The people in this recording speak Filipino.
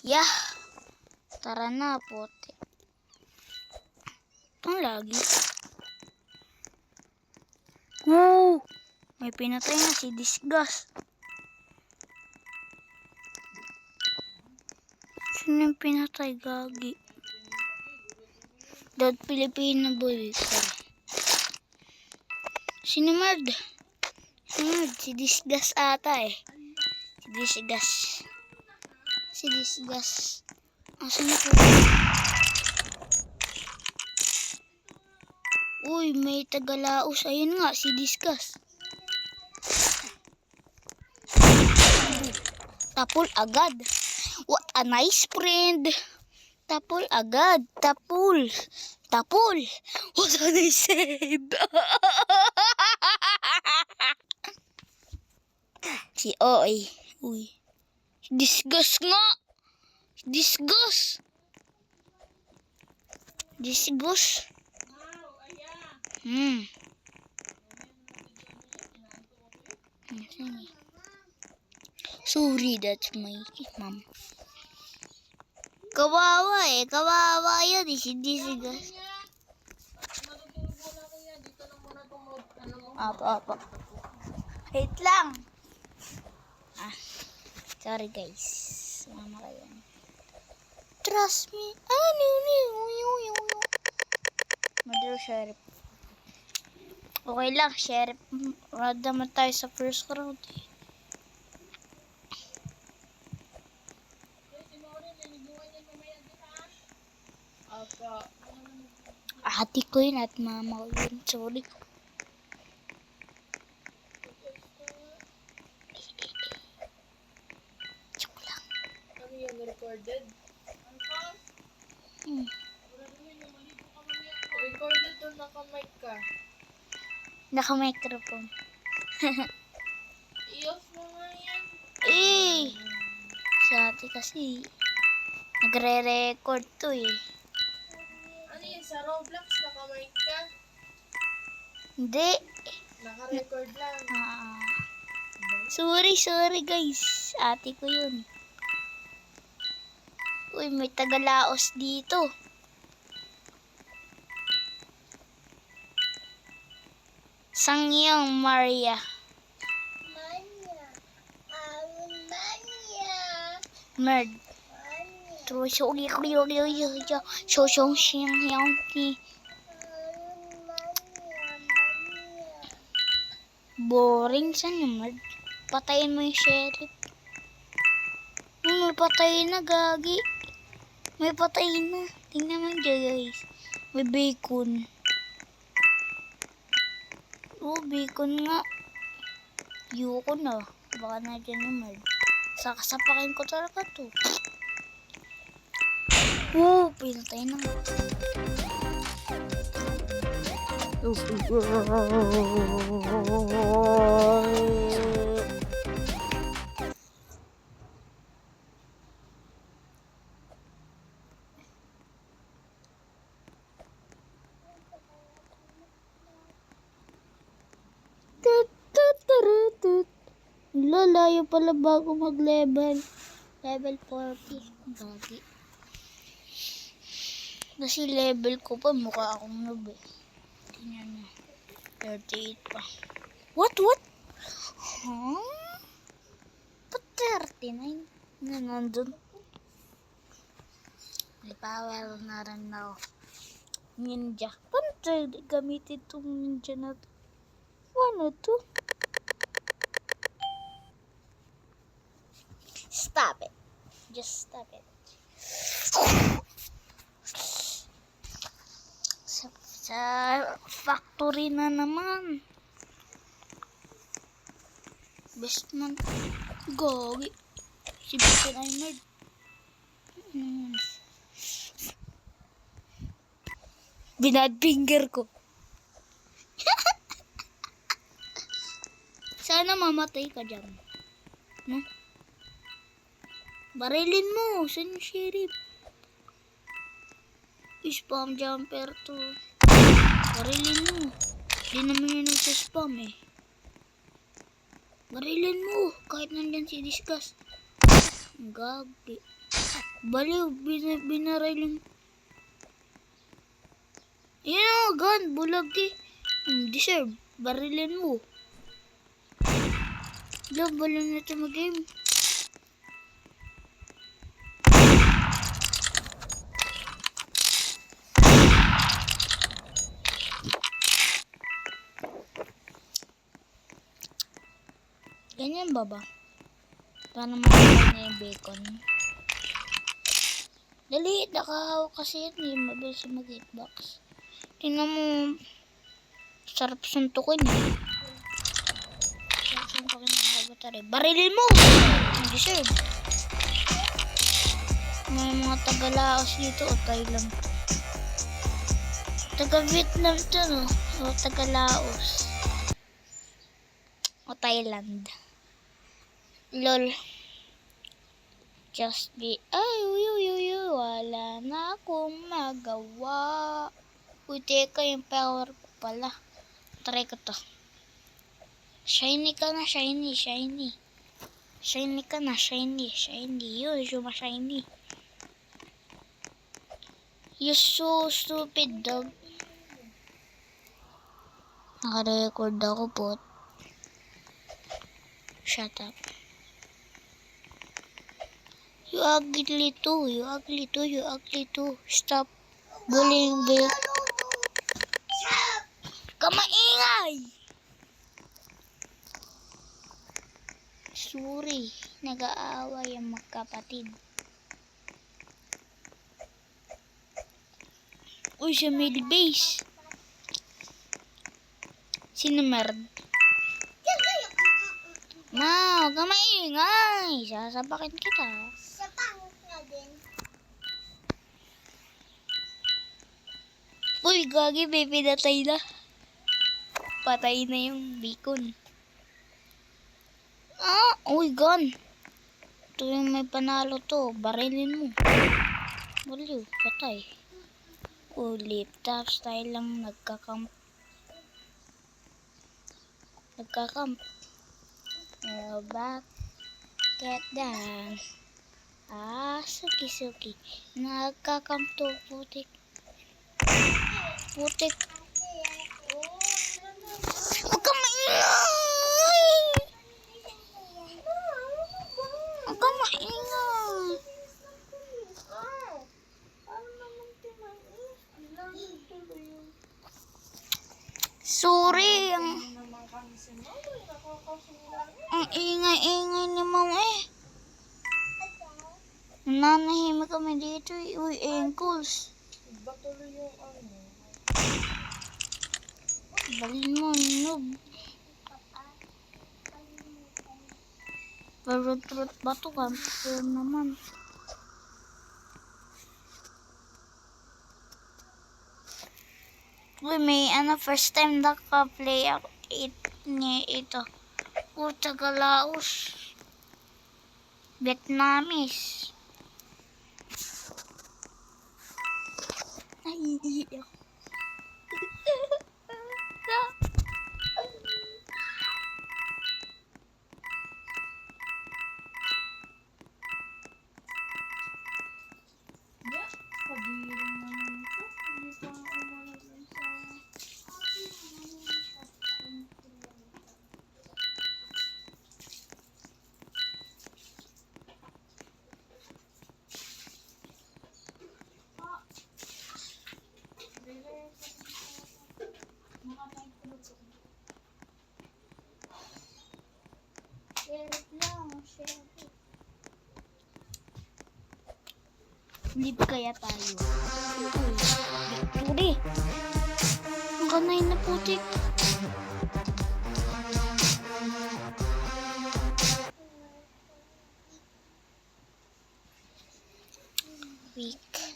Yah! Tara na, pote. Ang lagi. Wow! May pinatay na si Disgust. Sino yung pinatay? Gagi. Dad Pilipino boy. Sino Mard? Si Disgust ata eh. Si Disgust. Asan na po? Uy, may tagalaos. Ayun nga, si Disgust. Tapol agad. What a nice friend. Tapol agad. Tapol. What a nice friend. Si Oy. Uy. Disgust nga. Disgust. Sorry, that's my mom. Kawawa yun eh, si Disgust. Apa. Wait lang. Sorry guys. Sama kayo. Trust me. Mother Sheriff. Okay lang, Sheriff. Rad naman tayo sa first round eh. Ate ko yun at mama ko yun. Sorry. Joke lang. Ano yan, recorded? Recorded doon, naka-mic ka. Naka-microphone. I-off mo nga yan. Si ate kasi nagre-record to eh. Ano yun, sa Roblox, naka-mic ka? Hindi. Naka-record lang. Sorry guys. Ate ko yun. Uy, may tagalaos dito. Sangyong Maria. Merd. Terus boring saan yung Merd? Patayin mo yung sheriff. May patay na, gagi. May patay na. Tingnan mo dyan, guys. May bacon. Oh, bacon nga. Yoko na. Baka na dyan yung Merd. Sakasapakin ko talaga to. Oh, pinatay na. Lalayo pala bago mag-level. Level 40. Gagi. Kasi level ko pa, mukha akong noob eh. Tingnan nyo. 38 pa. What? Huh? Ba't 39? Na nandun? May power na rin ako. Ninja. Paano tayo gamitin itong ninja na to? Ano to? Stop it. Just stop it. Sa factory na naman. Best man. Gagi. Si Bacon ay nerd. Binad finger ko. Sana mamatay ka dyan. No? Barilin mo. Saan yung sheriff? Spam jumper to. Barilin mo. Di naman yun nagsaspam eh. Barilin mo. Kahit nandyan si Disgust. Gagi. Baliw, binariling. Yan o, gun, bulag eh. Deserve, barilin mo. Baliw na ito mag-game. Ganyan ba ba? Para makakita na yung bacon. Dali, nakahawak kasi yan eh. Mabilis sa mag-hitbox. Tingnan mo. Sarap suntukin eh. Sarap suntukin ng babatari. Barilin mo! Hindi deserve. May mga taga-Laos dito o Thailand. Taga-Vietnam to no? O taga-Laos. O Thailand. LOL. Just be, ay, uy, wala na akong magawa. Uy, teka, yung power ko pala. Try ko to. Shiny ka na, shiny. Shiny ka na, shiny. Yun, shiny. You so stupid, dog. Naka-record ako, pot. Shut up. You ugly too. Stop bullying Bill. Kamaingay! Sorry, nag-aaway ang magkapatid. Uy, sa middle base. Sino Merd? Ma, huwag ka maingay. Sasapakin kita. Uy, gagi, may pinatay na. Patay na yung bacon. Uy, gun. Ito yung may panalo to. Barilin mo. Baliw, patay. Lip taps tayo lang nagkakamp. Back, get down. Suki. Nagkakamp to, putik. Huwag ka maingay! Sorry, ang ingay-ingay ni Mama eh. Nanahimik kami dito eh. Uy, ankles. Iba tuloy yung ano. Balin mo, noob. Barot-rot ba ito? Kampiyon naman. Uy, may first time naka-play ako ito. Taga-Laos. Vietnamese. Ay, iiyak. Kabiring naman ito. Hindi pa umano dun sa... Live kaya tayo. Victory. Ang kanay na putik. Weak.